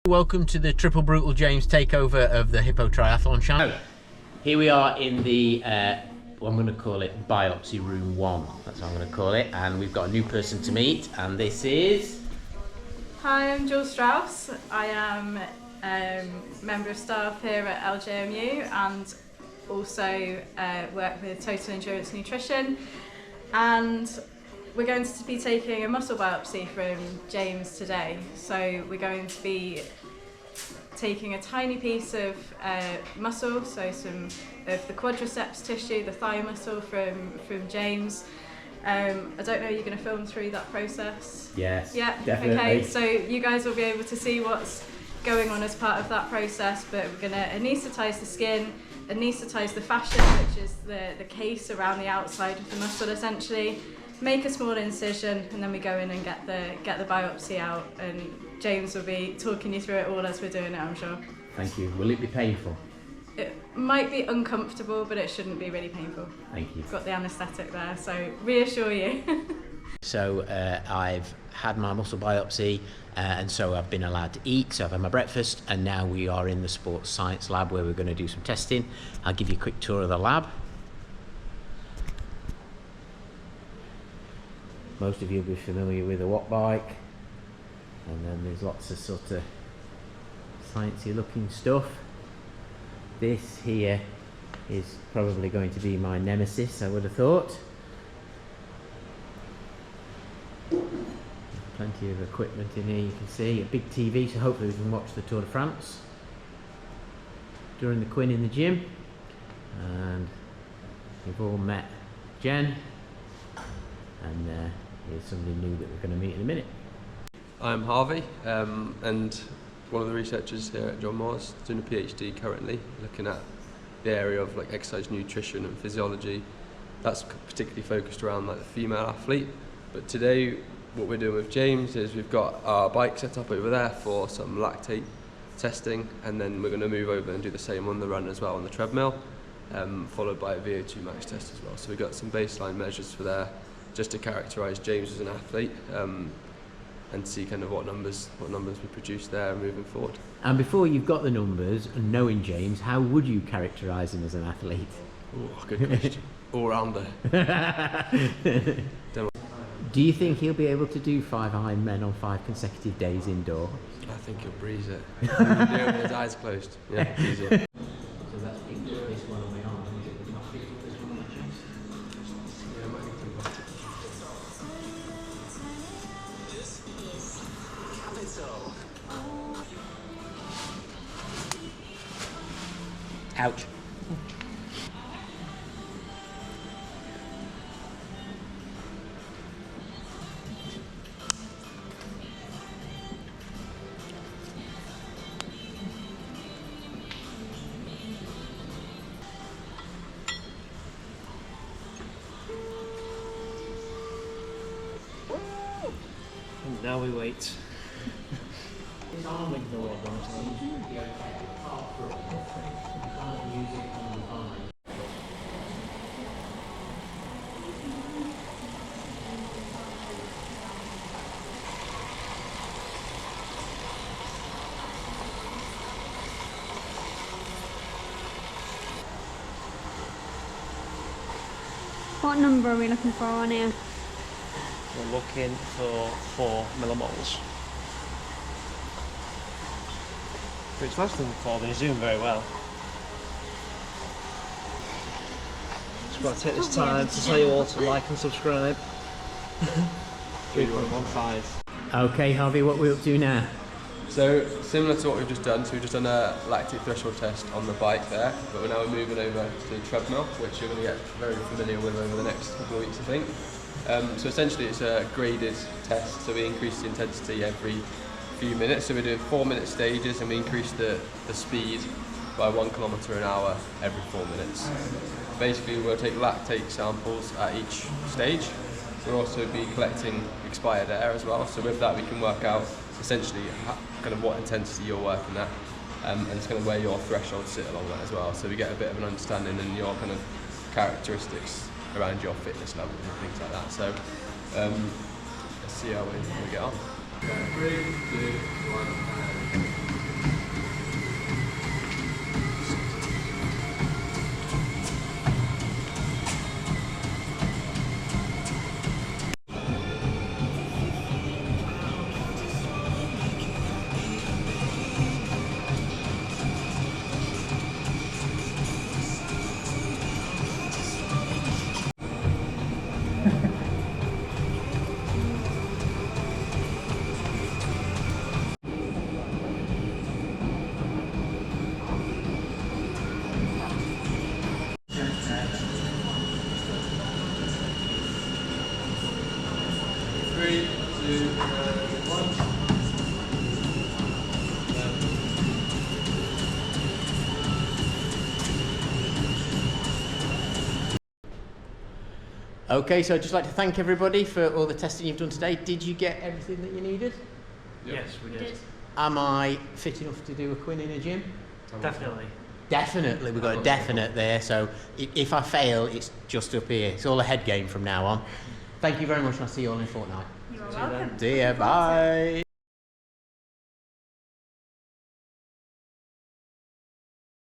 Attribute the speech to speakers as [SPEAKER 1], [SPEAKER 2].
[SPEAKER 1] Welcome to the Triple Brutal James takeover of the Hippo Triathlon channel. Here we are in the, well, I'm going to call it Biopsy Room 1. That's what I'm going to call it. And we've got a new person to meet, and this is...
[SPEAKER 2] Hi, I'm Jules Strauss. I am member of staff here at LJMU and also work with Total Endurance Nutrition. And we're going to be taking a muscle biopsy from James today. So we're going to be taking a tiny piece of muscle, so some of the quadriceps tissue, the thigh muscle from James. I don't know, you're going to film through that process?
[SPEAKER 1] Yes,
[SPEAKER 2] yeah,
[SPEAKER 1] definitely.
[SPEAKER 2] Okay, so you guys will be able to see what's going on as part of that process, but we're going to anaesthetise the skin, anaesthetise the fascia, which is the case around the outside of the muscle essentially, make a small incision, and then we go in and get the biopsy out, and James will be talking you through it all as we're doing it, I'm sure.
[SPEAKER 1] Thank you. Will it be painful?
[SPEAKER 2] It might be uncomfortable, but it shouldn't be really painful.
[SPEAKER 1] Thank you.
[SPEAKER 2] Got the anaesthetic there, so reassure you.
[SPEAKER 1] So I've had my muscle biopsy, and so I've been allowed to eat, so I've had my breakfast, and now we are in the sports science lab where we're going to do some testing. I'll give you a quick tour of the lab. Most of you will be familiar with a watt bike, and then there's lots of sort of sciencey looking stuff. This here is probably going to be my nemesis, I would have thought. Plenty of equipment in here, you can see a big TV, so hopefully we can watch the Tour de France during the Quin in the gym. And you've all met Jen, and here's somebody new that we're going to meet in a minute.
[SPEAKER 3] I'm Harvey, and one of the researchers here at John Moores, doing a PhD currently, looking at the area of like exercise nutrition and physiology. That's particularly focused around like the female athlete. But today, what we're doing with James is we've got our bike set up over there for some lactate testing, and then we're going to move over and do the same on the run as well on the treadmill, followed by a VO2 max test as well. So we've got some baseline measures for there, just to characterise James as an athlete, and see kind of what numbers we produce there moving forward. And
[SPEAKER 1] before you've got the numbers, and knowing James, how would you characterise him as an athlete?
[SPEAKER 3] Oh, good question. All-rounder.
[SPEAKER 1] Do you think he'll be able to do 5 Ironmen on 5 consecutive days indoor?
[SPEAKER 3] I think he'll breeze it. He'll do it with his eyes closed. Yeah, easy.
[SPEAKER 1] So that's this one on my arm. Ouch.
[SPEAKER 4] And now we wait.
[SPEAKER 5] What number are we looking for on here?
[SPEAKER 4] We're looking for 4 millimoles. But it's less than 4, then he's doing very well. Just got to take this time to tell you all to like and subscribe. 3.15.
[SPEAKER 1] Okay, Harvey, what are we up to now?
[SPEAKER 3] So similar to what we've just done, so we've just done a lactate threshold test on the bike there, but we're now moving over to the treadmill, which you're going to get very familiar with over the next couple of weeks, I think. So essentially it's a graded test, so we increase the intensity every few minutes, so we're doing 4-minute stages, and we increase the speed by 1 kilometre an hour every 4 minutes. Basically we'll take lactate samples at each stage. We'll also be collecting expired air as well, so with that we can work out essentially kind of what intensity you're working at, and it's kind of where your thresholds sit along that as well, so we get a bit of an understanding in your kind of characteristics around your fitness level and things like that. So let's see how we get on. 3, 2, 1, 3, 2, 1.
[SPEAKER 1] Okay, so I'd just like to thank everybody for all the testing you've done today. Did you get everything that you needed?
[SPEAKER 4] Yes, we did.
[SPEAKER 1] Am I fit enough to do a Quin in a gym?
[SPEAKER 4] Definitely.
[SPEAKER 1] Definitely, we've got a definite there, so if I fail, it's just up here. It's all a head game from now on. Thank you very much, and I'll see you all in a fortnight.
[SPEAKER 2] You're welcome.
[SPEAKER 1] See ya, bye.